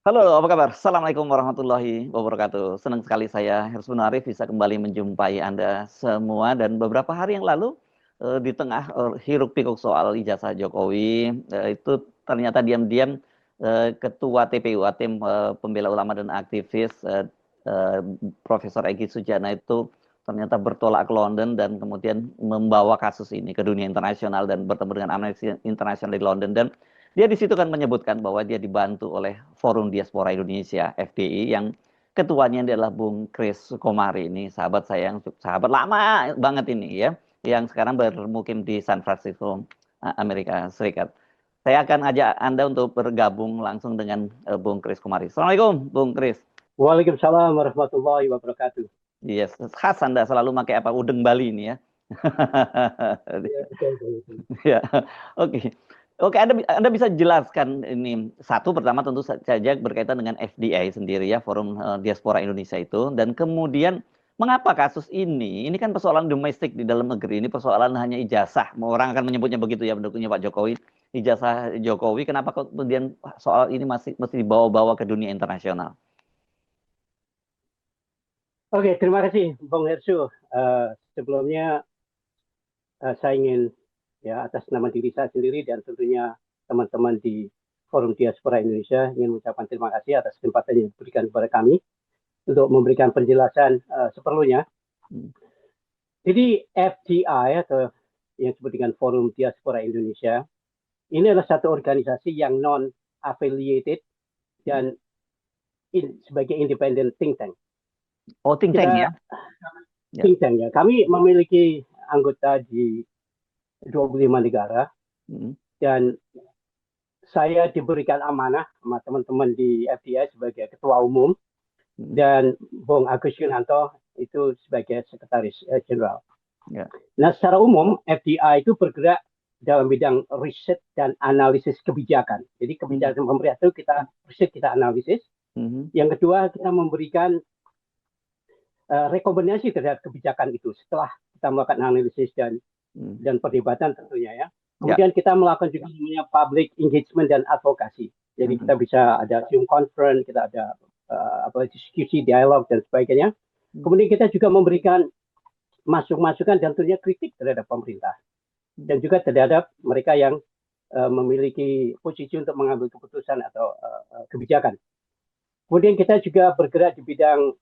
Halo, apa kabar? Assalamualaikum warahmatullahi wabarakatuh. Senang sekali saya, Hersman Arif, bisa kembali menjumpai Anda semua. Dan beberapa hari yang lalu, di tengah hiruk pikuk soal ijazah Jokowi, itu ternyata diam-diam Ketua TPU, Tim Pembela Ulama dan Aktivis, eh, Profesor Egy Sujana itu ternyata bertolak ke London dan kemudian membawa kasus ini ke dunia internasional dan bertemu dengan Amnesty International di London. Dan dia di situ kan menyebutkan bahwa dia dibantu oleh Forum Diaspora Indonesia (FDI) yang ketuanya adalah Bung Kris Komari, ini sahabat saya, yang sahabat lama banget ini ya, yang sekarang bermukim di San Francisco, Amerika Serikat. Saya akan ajak Anda untuk bergabung langsung dengan Bung Kris Komari. Assalamualaikum, Bung Kris. Waalaikumsalam warahmatullahi wabarakatuh. Yes, khas Anda selalu pakai apa? Udeng Bali ini ya. Ya, betul, betul. Ya, oke. Oke, Anda bisa jelaskan ini, satu pertama tentu saja berkaitan dengan FDI sendiri ya, Forum Diaspora Indonesia itu, dan kemudian mengapa kasus ini kan persoalan domestik di dalam negeri, ini persoalan hanya ijazah, orang akan menyebutnya begitu ya, pendukungnya Pak Jokowi, ijazah Jokowi, kenapa kemudian soal ini masih mesti dibawa-bawa ke dunia internasional? Oke, terima kasih Bung Hersu. Sebelumnya saya ingin ya atas nama diri saya sendiri dan tentunya teman-teman di Forum Diaspora Indonesia ingin mengucapkan terima kasih atas kesempatan yang diberikan kepada kami untuk memberikan penjelasan seperlunya. Jadi FDI atau yang disebut dengan Forum Diaspora Indonesia ini adalah satu organisasi yang non affiliated dan sebagai independent think tank. Oh, think tank ya? Ya. Think tank ya. Kami memiliki anggota di 25 negara dan saya diberikan amanah sama teman-teman di FDI sebagai ketua umum dan Bung Agus Yunanto itu sebagai sekretaris jenderal. Ya. Nah, secara umum FDI itu bergerak dalam bidang riset dan analisis kebijakan. Jadi kebijakan pemerintah itu kita riset, kita analisis. Yang kedua, kita memberikan rekomendasi terhadap kebijakan itu setelah kita melakukan analisis dan perdebatan tentunya ya. Kemudian kita melakukan juga namanya public engagement dan advokasi. Jadi kita bisa ada Zoom conference, kita ada diskusi, dialog dan sebagainya. Kemudian kita juga memberikan masukan dan tentunya kritik terhadap pemerintah dan juga terhadap mereka yang memiliki posisi untuk mengambil keputusan atau kebijakan. Kemudian kita juga bergerak di bidang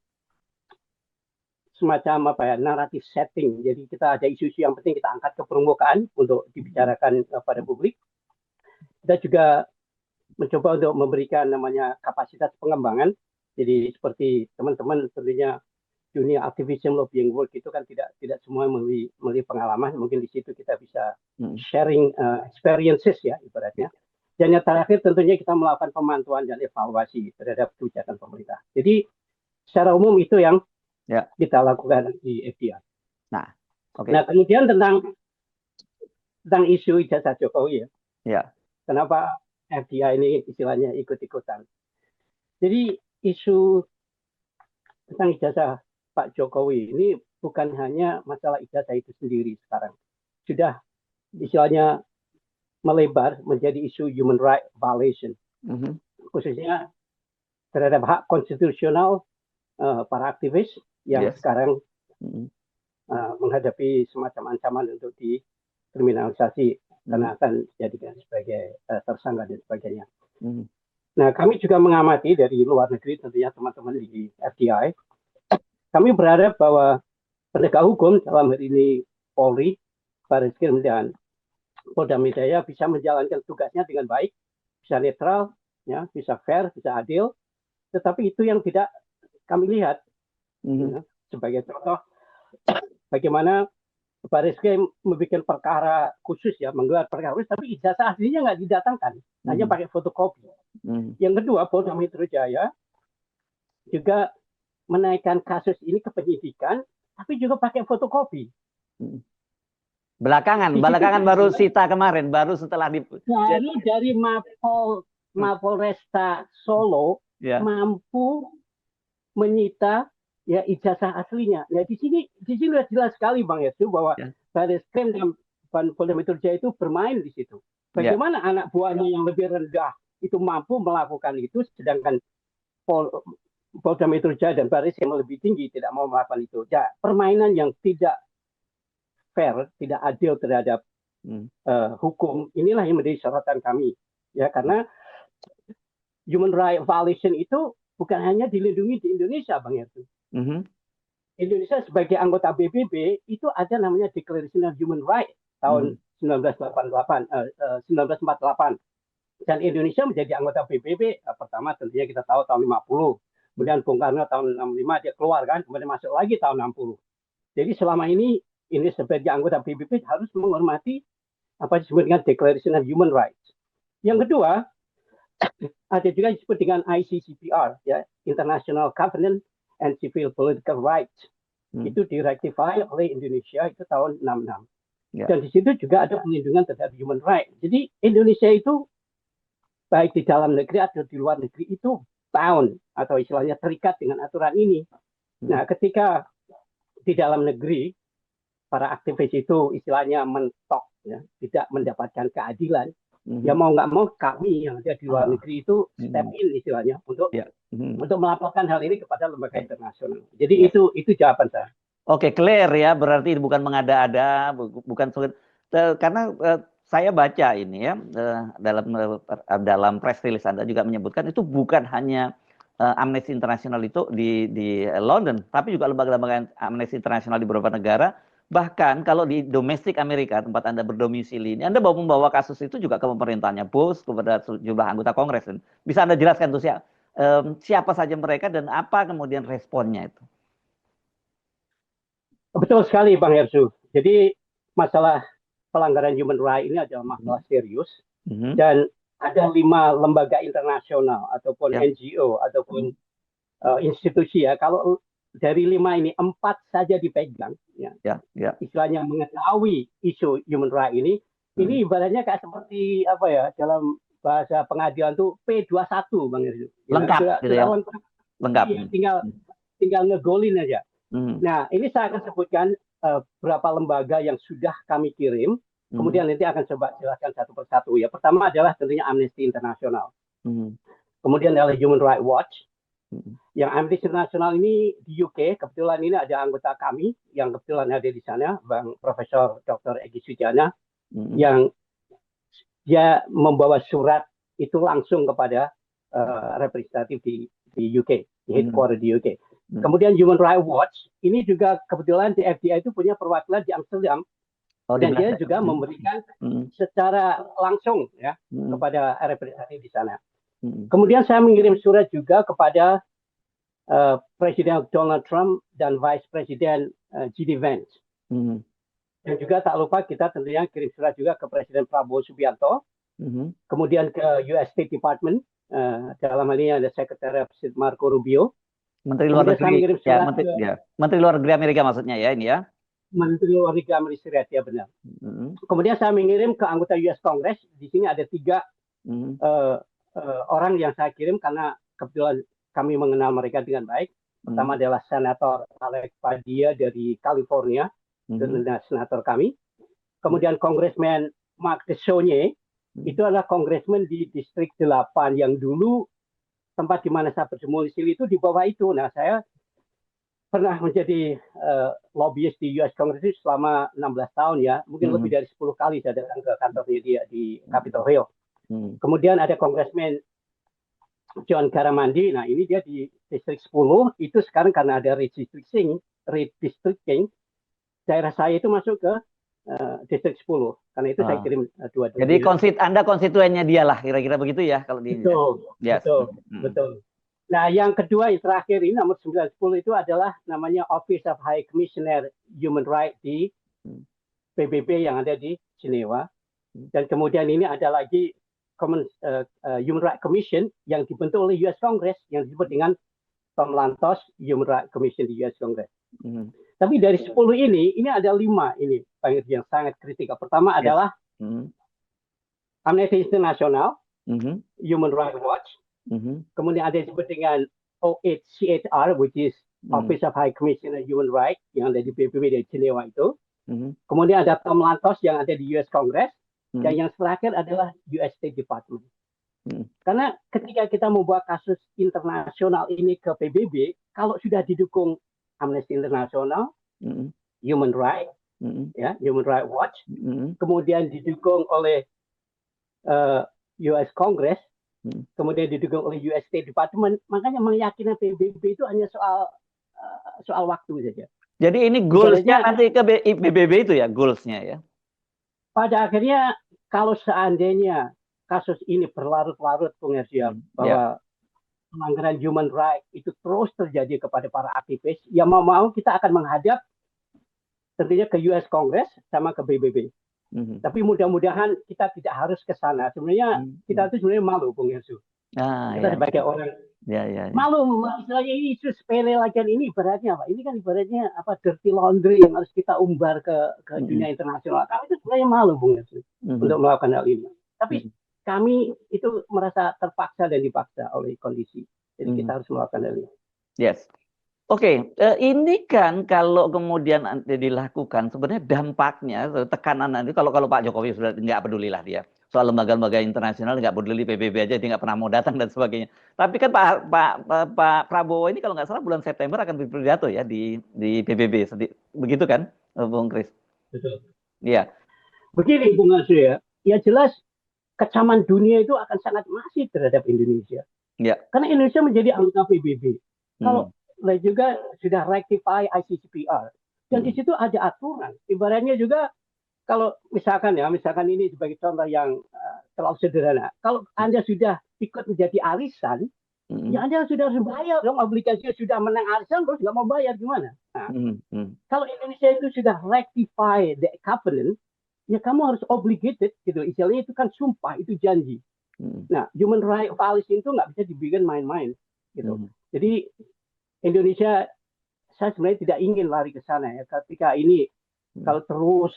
semacam naratif setting. Jadi kita ada isu-isu yang penting kita angkat ke permukaan untuk dibicarakan pada publik. Kita juga mencoba untuk memberikan namanya kapasitas pengembangan. Jadi seperti teman-teman tentunya dunia activism lobbying work itu kan tidak semua melalui pengalaman. Mungkin di situ kita bisa sharing experiences ya ibaratnya. Dan yang terakhir tentunya kita melakukan pemantauan dan evaluasi terhadap kebijakan pemerintah. Jadi secara umum itu yang kita lakukan di FDI. Nah, kemudian tentang isu ijazah Jokowi ya. Kenapa FDI ini istilahnya ikut-ikutan? Jadi isu tentang ijazah Pak Jokowi ini bukan hanya masalah ijazah itu sendiri sekarang. Sudah istilahnya melebar menjadi isu human right violation. Khususnya terhadap hak konstitusional para aktivis yang sekarang menghadapi semacam ancaman untuk dikriminalisasi karena akan dijadikan sebagai tersangka dan sebagainya. Nah, kami juga mengamati dari luar negeri tentunya teman-teman di FDI. Kami berharap bahwa penegak hukum dalam hal ini Polri, Barreskrim dan Polda Metro Jaya bisa menjalankan tugasnya dengan baik, bisa netral, ya, bisa fair, bisa adil. Tetapi itu yang tidak kami lihat. Sebagai contoh, bagaimana Barreskrim membuat perkara khusus ya, menggelar perkara khusus, tapi ijazah aslinya nggak didatangkan, hanya pakai fotokopi. Yang kedua, Polda Metro Jaya juga menaikkan kasus ini ke penyidikan, tapi juga pakai fotokopi. Belakangan baru Sita kemarin, baru setelah dari Mapolresta Solo mampu menyita ya ijazah aslinya. Ya di sini sudah jelas sekali Bang Yesu bahwa Barreskrim dan Polda Metro Jaya itu bermain di situ. Bagaimana anak buahnya yang lebih rendah itu mampu melakukan itu, sedangkan Polda Metro Jaya dan Baris yang lebih tinggi tidak mau melakukan itu. Ya, permainan yang tidak fair, tidak adil terhadap hukum, inilah yang menjadi sorotan kami. Ya, karena human right violation itu bukan hanya dilindungi di Indonesia, Bang Ertu. Indonesia sebagai anggota PBB itu ada namanya Declaration of Human Rights tahun 1948. Dan Indonesia menjadi anggota PBB pertama tentunya kita tahu tahun 50. Kemudian Bung Karno tahun 65 dia keluar kan, kemudian masuk lagi tahun 60. Jadi selama ini sebagai anggota PBB harus menghormati apa disebut dengan Declaration of Human Rights. Yang kedua, ada juga disebut dengan ICCPR, ya, International Covenant and Civil Political Rights. Itu direktify oleh Indonesia itu tahun 66. Dan di situ juga ada perlindungan terhadap human rights. Jadi Indonesia itu baik di dalam negeri atau di luar negeri itu bound atau istilahnya terikat dengan aturan ini. Nah, ketika di dalam negeri para aktivis itu istilahnya mentok, ya, tidak mendapatkan keadilan, ya mau nggak mau kami yang ada di luar negeri itu step in istilahnya untuk melaporkan hal ini kepada lembaga internasional. Jadi itu jawaban saya. Oke, clear ya, berarti bukan mengada-ada, bukan karena saya baca ini ya dalam press release Anda juga menyebutkan itu bukan hanya Amnesty International itu di London, tapi juga lembaga-lembaga Amnesty International di beberapa negara. Bahkan kalau di domestik Amerika, tempat Anda berdomisili ini, Anda membawa kasus itu juga ke pemerintahnya Bush, kepada sejumlah anggota Kongres. Bisa Anda jelaskan tuh siapa saja mereka dan apa kemudian responnya itu? Betul sekali Bang Hersu. Jadi masalah pelanggaran human rights ini adalah masalah serius. Dan ada 5 lembaga internasional ataupun NGO ataupun institusi ya. Kalau dari 5 ini 4 saja dipegang, ya. Istilahnya mengetahui isu human rights ini ibaratnya kayak seperti apa ya, dalam bahasa pengadilan tuh P21 Bang Hersu. Lengkap gitu ya. Lengkap. Tinggal ngegolin aja. Nah, ini saya akan sebutkan beberapa lembaga yang sudah kami kirim. Kemudian nanti akan coba jelaskan satu persatu. Ya, pertama adalah tentunya Amnesty International. Kemudian adalah Human Rights Watch. Yang Amnesty International ini di UK, kebetulan ini ada anggota kami yang kebetulan ada di sana, Bang Profesor Dr. Egy Sujana, yang dia membawa surat itu langsung kepada representatif di UK, di headquarter di UK. Kemudian Human Rights Watch ini juga kebetulan di FDI itu punya perwakilan di Amsterdam, dan dia juga memberikan secara langsung ya kepada representatif di sana. Kemudian saya mengirim surat juga kepada Presiden Donald Trump dan Vice President J.D. Vance. Dan juga tak lupa kita tentunya kirim surat juga ke Presiden Prabowo Subianto. Kemudian ke US State Department, dalam hal ini ada Sekretariat Marco Rubio. Menteri Luar Negeri, Menteri Luar Negeri Amerika maksudnya ya ini ya. Menteri Luar Negeri Amerika Serikat, ya benar. Kemudian saya mengirim ke anggota US Congress. Di sini ada 3 orang yang saya kirim karena kebetulan kami mengenal mereka dengan baik. Pertama adalah Senator Alex Padilla dari California, senator kami. Kemudian Congressman Mark DeSaulnier, itu adalah congressman di Distrik 8 yang dulu tempat di mana saya berdomisili itu di bawah itu. Nah, saya pernah menjadi lobbyist di US Congress selama 16 tahun ya. Mungkin lebih dari 10 kali saya datang ke kantornya dia di Capitol Hill. Kemudian ada Congressman John Garamandi. Nah, ini dia di Distrik 10. Itu sekarang karena ada redistricting, daerah saya itu masuk ke Distrik 10. Karena itu saya kirim 2. Jadi Anda konstituennya dia lah, kira-kira begitu ya kalau di. Betul. Nah, yang kedua, yang terakhir ini nomor 910 itu adalah namanya Office of High Commissioner Human Rights di PBB yang ada di Jenewa. Dan kemudian ini ada lagi Human Rights Commission yang dibentuk oleh US Congress yang disebut dengan Tom Lantos Human Rights Commission di US Congress. Tapi dari 10 ini ada 5 ini yang sangat kritikal. Pertama adalah Amnesty International, Human Rights Watch, kemudian ada yang disebut dengan OHCHR, which is Office of High Commissioner Human Rights, yang ada di PBB di Jenewa itu. Kemudian ada Tom Lantos yang ada di US Congress, dan yang terakhir adalah US State Department. Karena ketika kita membawa kasus internasional ini ke PBB, kalau sudah didukung Amnesty International, Human Rights, ya, Human Rights Watch, kemudian didukung oleh US Congress, kemudian didukung oleh US State Department, makanya meyakinkan PBB itu hanya soal waktu saja. Jadi ini goals-nya nanti ke PBB itu ya, goals-nya ya? Pada akhirnya kalau seandainya kasus ini berlarut-larut, Bung Hersia, bahwa pelanggaran human rights itu terus terjadi kepada para aktivis, ya mau-mau kita akan menghadap tentunya ke US Congress sama ke PBB. Tapi mudah-mudahan kita tidak harus ke sana. Sebenarnya kita itu sebenarnya malu, Bung Hersu. Kita sebagai orang malu, istilahnya ini isu sepele lagi ini ibaratnya apa? Ini kan ibaratnya apa, dirty laundry yang harus kita umbar ke dunia internasional. Kami itu sebenarnya malu, Bung Hersu, untuk melakukan hal ini. Tapi kami itu merasa terpaksa dan dipaksa oleh kondisi. Jadi kita harus melakukan hal ini. Yes. Oke, ini kan kalau kemudian dilakukan, sebenarnya dampaknya, tekanan nanti, kalau Pak Jokowi sudah nggak peduli lah dia. Soal lembaga-lembaga internasional nggak peduli, PBB aja dia nggak pernah mau datang dan sebagainya. Tapi kan Pak Prabowo ini kalau nggak salah bulan September akan berpidato ya di PBB. Begitu kan, Bung Kris? Betul. Iya. Begini, Bung Asri ya. Ya jelas kecaman dunia itu akan sangat masif terhadap Indonesia. Ya. Karena Indonesia menjadi anggota PBB. Kalau juga sudah rectify ICCPR. Dan di situ ada aturan. Ibaratnya juga kalau misalkan ini sebagai contoh yang terlalu sederhana. Kalau Anda sudah ikut menjadi arisan, ya Anda sudah harus bayar dong. Obligasinya sudah menang arisan, terus nggak mau bayar gimana? Nah, kalau Indonesia itu sudah rectify the covenant, ya kamu harus obligated gitu. Istilahnya itu kan sumpah, itu janji. Nah, human rights violation itu nggak bisa dibikin main-main gitu. Jadi Indonesia, saya sebenarnya tidak ingin lari ke sana ya. Ketika ini kalau terus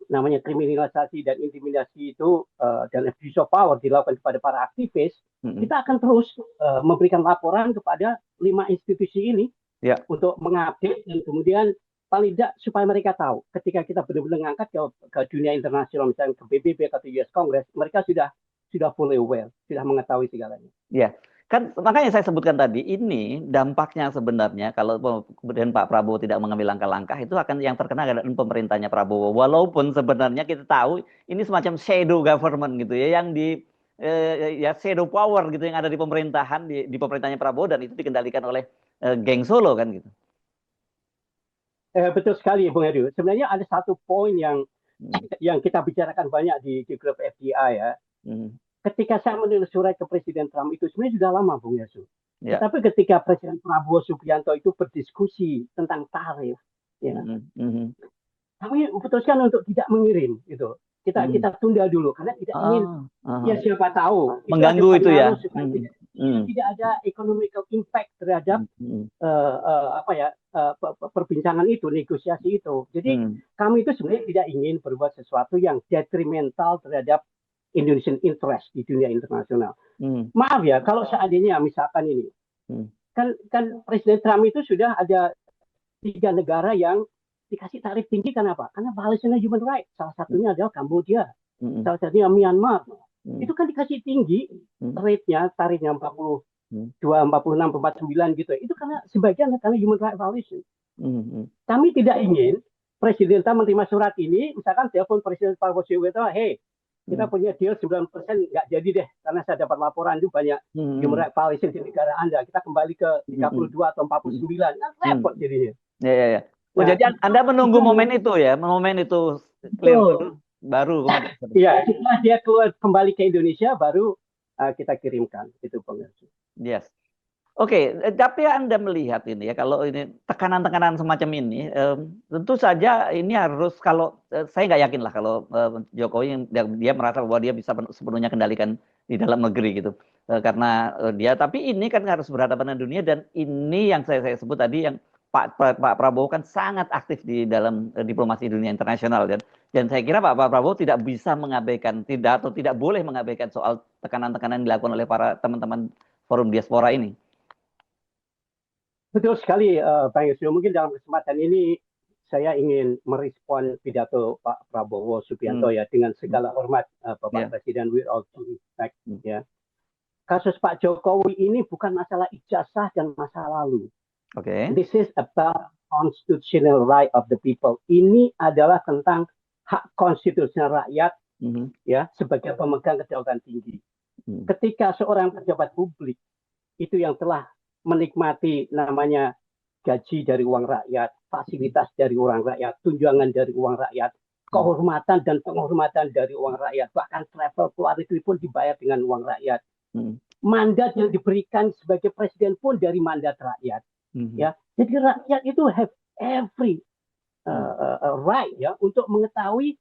namanya kriminalisasi dan intimidasi itu dan abuse of power dilakukan kepada para aktivis, kita akan terus memberikan laporan kepada 5 institusi ini untuk mengupdate dan kemudian paling tidak supaya mereka tahu ketika kita benar-benar mengangkat ke dunia internasional, misalnya ke PBB atau US Congress, mereka sudah fully aware, sudah mengetahui segalanya. Ya. Kan makanya saya sebutkan tadi, ini dampaknya sebenarnya kalau kemudian Pak Prabowo tidak mengambil langkah-langkah, itu akan yang terkena adalah pemerintahnya Prabowo. Walaupun sebenarnya kita tahu ini semacam shadow government gitu ya, yang ya shadow power gitu yang ada di pemerintahan, di pemerintahnya Prabowo, dan itu dikendalikan oleh geng Solo kan gitu. Betul sekali, Bung Heru. Sebenarnya ada satu poin yang kita bicarakan banyak di grup FDI ya. Ketika saya menulis surat ke Presiden Trump itu sebenarnya sudah lama, Bung Yasu. Tetapi ketika Presiden Prabowo Subianto itu berdiskusi tentang tarif, ya, kami putuskan untuk tidak mengirim, gitu. Kita tunda dulu karena tidak ingin, ya siapa tahu mengganggu itu ya. Tidak ada economical impact terhadap perbincangan itu, negosiasi itu. Jadi kami itu sebenarnya tidak ingin berbuat sesuatu yang detrimental terhadap Indonesian interest di dunia internasional. Maaf ya, kalau seandainya misalkan ini, kan Presiden Trump itu sudah ada 3 negara yang dikasih tarif tinggi, kenapa? Karena violation human rights. Salah satunya adalah Kamboja, salah satunya Myanmar. Itu kan dikasih tinggi rate-nya, tarifnya 42, 46, 49 gitu. Itu karena sebagian karena human rights violation. Kami tidak ingin Presiden Trump menerima surat ini, misalkan telepon Presiden Prabowo Subianto, hey, kita punya deal 9% nggak jadi deh, karena saya dapat laporan itu banyak human rights violation di negara Anda. Kita kembali ke 32 atau 49, kan repot jadinya. Ya. Jadi Anda menunggu momen itu ya, momen itu clear dulu, baru. Iya, setelah dia keluar kembali ke Indonesia, baru kita kirimkan itu pengertian. Yes. Oke, tapi Anda melihat ini ya, kalau ini tekanan-tekanan semacam ini, tentu saja ini harus, kalau saya nggak yakin lah kalau Jokowi dia merasa bahwa dia bisa sepenuhnya kendalikan di dalam negeri gitu, karena dia. Tapi ini kan harus berhadapan dengan dunia, dan ini yang saya sebut tadi, yang Pak Prabowo kan sangat aktif di dalam diplomasi dunia internasional, dan saya kira Pak Prabowo tidak bisa mengabaikan, tidak boleh mengabaikan soal tekanan-tekanan yang dilakukan oleh para teman-teman forum diaspora ini. Betul sekali, Bang Yusuf. Mungkin dalam kesempatan ini saya ingin merespon pidato Pak Prabowo Subianto ya, dengan segala hormat, Bapak Presiden, with all due respect, ya. kasus Pak Jokowi ini bukan masalah ijazah dan masa lalu. Oke. This is about constitutional right of the people. Ini adalah tentang hak konstitusional rakyat ya sebagai pemegang kedaulatan tinggi. Ketika seorang pejabat publik itu yang telah menikmati namanya gaji dari uang rakyat, fasilitas dari uang rakyat, tunjangan dari uang rakyat, kehormatan dan penghormatan dari uang rakyat, bahkan travel keluar negeri pun dibayar dengan uang rakyat. Mandat yang diberikan sebagai presiden pun dari mandat rakyat. Ya, jadi rakyat itu have every right ya untuk mengetahui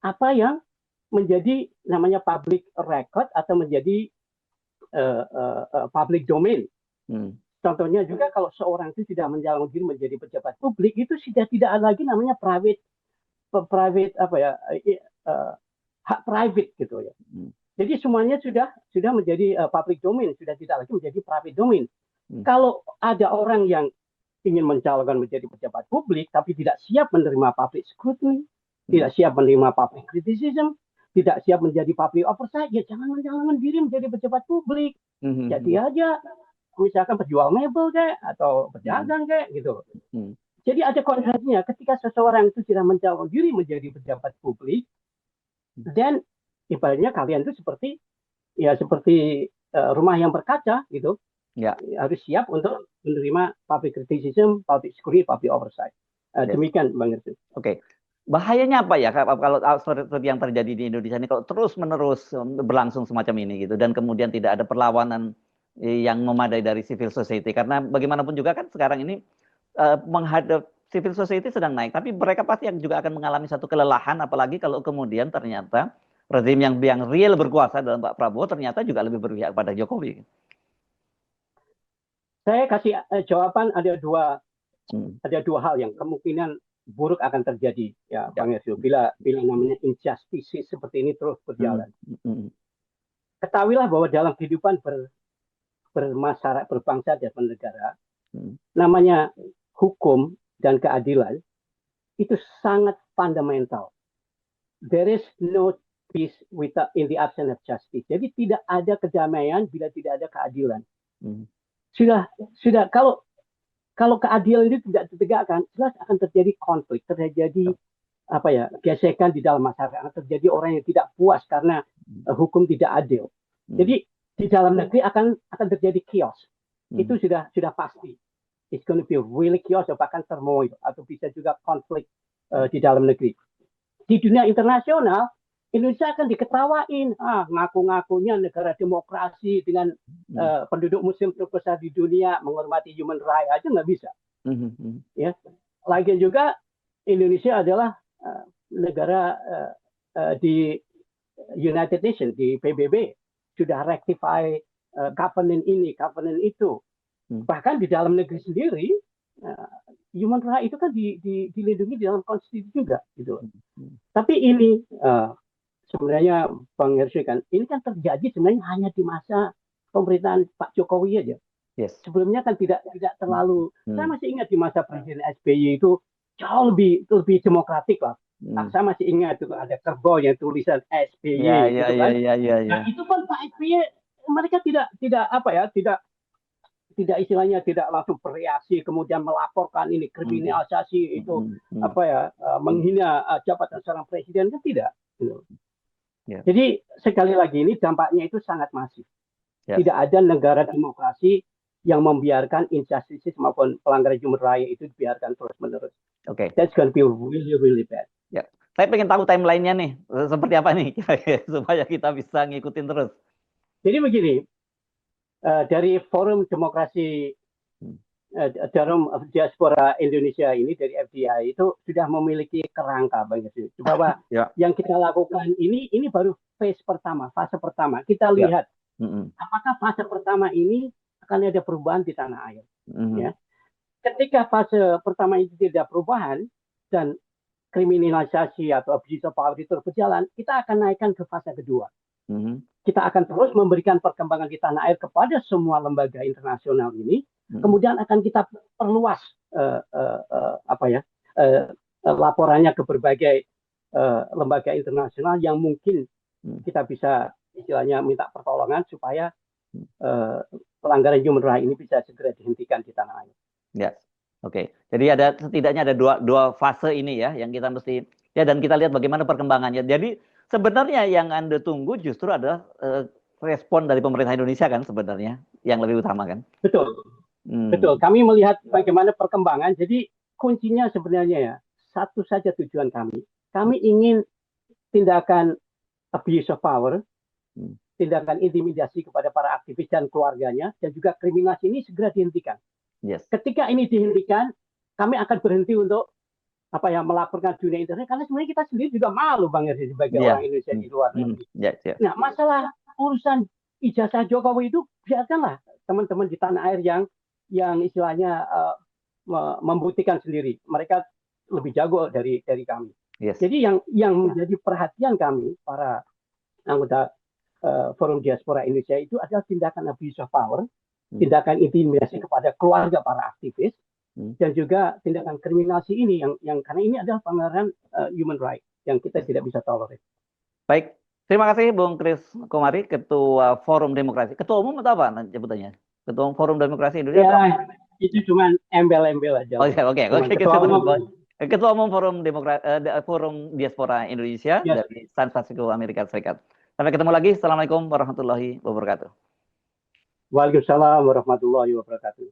apa yang menjadi namanya public record atau menjadi public domain. Contohnya juga kalau seorang itu tidak mencalonkan diri menjadi pejabat publik, itu sudah tidak ada lagi namanya private apa ya hak private gitu ya. Jadi semuanya sudah menjadi public domain, sudah tidak lagi menjadi private domain. Kalau ada orang yang ingin mencalonkan menjadi pejabat publik tapi tidak siap menerima public scrutiny, tidak siap menerima public criticism, tidak siap menjadi public oversight, ya jangan mencalonkan diri menjadi pejabat publik. Jadi aja misalkan penjual mebel kayak atau pedagang kayak gitu. Jadi ada konsekuensinya ketika seseorang itu tidak mencalonkan diri menjadi pejabat publik, dan ibaratnya kalian itu seperti rumah yang berkaca gitu. Ya. Harus siap untuk menerima public criticism, public scrutiny, public oversight. Demikian Bang Irfan. Oke. Bahayanya apa ya kalau seperti yang terjadi di Indonesia ini kalau terus-menerus berlangsung semacam ini gitu dan kemudian tidak ada perlawanan yang memadai dari civil society, karena bagaimanapun juga kan sekarang ini menghadap civil society sedang naik, tapi mereka pasti yang juga akan mengalami satu kelelahan, apalagi kalau kemudian ternyata rezim yang real berkuasa dalam Pak Prabowo ternyata juga lebih berpihak pada Jokowi. Saya kasih jawaban ada dua hal yang kemungkinan buruk akan terjadi ya Bang Yasio bila namanya injustice seperti ini terus berjalan. Ketahuilah bahwa dalam kehidupan bermasyarakat, berbangsa dan bernegara, namanya hukum dan keadilan itu sangat fundamental. There is no peace in the absence of justice. Jadi tidak ada kedamaian bila tidak ada keadilan. Sudah kalau keadilan itu tidak ditegakkan, jelas akan terjadi konflik, terjadi gesekan di dalam masyarakat, terjadi orang yang tidak puas karena hukum tidak adil. Jadi di dalam negeri akan terjadi chaos. Itu sudah pasti. It's going to be really chaos, bahkan turmoil atau bisa juga konflik di dalam negeri. Di dunia internasional, Indonesia akan diketawain, ngaku-ngakunya negara demokrasi dengan penduduk Muslim terbesar di dunia, menghormati human rights aja nggak bisa. Ya, lagian juga Indonesia adalah negara di United Nations, di PBB sudah rectify covenant ini, covenant itu. Bahkan di dalam negeri sendiri, human rights itu kan dilindungi di dalam konstitusi juga, gitu. Tapi ini sebenarnya Bang Hersy kan, ini kan terjadi sebenarnya hanya di masa pemerintahan Pak Jokowi aja. Yes. Sebelumnya kan tidak terlalu. Saya masih ingat di masa Presiden SBY itu jauh lebih demokratik lah. Saya masih ingat itu ada kerbau yang tulisan SBY. Nah itu kan Pak SBY mereka tidak istilahnya tidak langsung bereaksi kemudian melaporkan ini kriminalisasi itu menghina jabatan seorang presiden, kan tidak. Jadi sekali lagi ini dampaknya itu sangat masif. Tidak ada negara demokrasi yang membiarkan injustice maupun pelanggaran human rights itu dibiarkan terus-menerus. That's going to be really, really bad. Saya pengen tahu timeline-nya nih, seperti apa nih supaya kita bisa ngikutin terus. Jadi begini, dari Forum Demokrasi Dalam Diaspora Indonesia ini dari FDI itu sudah memiliki kerangka bahwa yang kita lakukan ini baru fase pertama. Kita lihat apakah fase pertama ini akan ada perubahan di tanah air. Ya. Ketika fase pertama itu tidak perubahan dan kriminalisasi atau abuse of power itu berjalan, kita akan naikkan ke fase kedua. Kita akan terus memberikan perkembangan di tanah air kepada semua lembaga internasional ini. Kemudian akan kita perluas laporannya ke berbagai lembaga internasional yang mungkin kita bisa istilahnya minta pertolongan supaya pelanggaran human rights ini bisa segera dihentikan di tanah air. Ya, oke. Jadi setidaknya ada dua fase ini ya yang kita mesti ya, dan kita lihat bagaimana perkembangannya. Jadi sebenarnya yang Anda tunggu justru adalah respon dari pemerintah Indonesia kan sebenarnya yang lebih utama kan. Betul. Betul. Kami melihat bagaimana perkembangan. Jadi kuncinya sebenarnya ya satu saja tujuan kami. Kami ingin tindakan abuse of power, tindakan intimidasi kepada para aktivis dan keluarganya, dan juga kriminalisasi ini segera dihentikan. Yes. Ketika ini dihentikan, kami akan berhenti untuk melaporkan dunia internet, karena sebenarnya kita sendiri juga malu Bang Herdi sebagai orang Indonesia di luar negeri. Nah, masalah urusan ijazah Jokowi itu biarkanlah teman-teman di tanah air yang istilahnya membuktikan sendiri. Mereka lebih jago dari kami. Yes. Jadi yang menjadi perhatian kami para anggota Forum Diaspora Indonesia itu adalah tindakan abuse of power, tindakan intimidasi kepada keluarga para aktivis, dan juga tindakan kriminalisasi ini yang karena ini adalah pelanggaran human rights yang kita tidak bisa tolerir. Baik, terima kasih Bung Kris Komari, Ketua Forum Demokrasi. Ketua Umum atau apa sebutannya? Ketua Forum Demokrasi Indonesia? Ya, itu cuma embel-embel aja. Oke. Ketua Umum Forum Diaspora Indonesia dari San Francisco, Amerika Serikat. Sampai ketemu lagi. Assalamualaikum warahmatullahi wabarakatuh. Waalaikumsalam warahmatullahi wabarakatuh.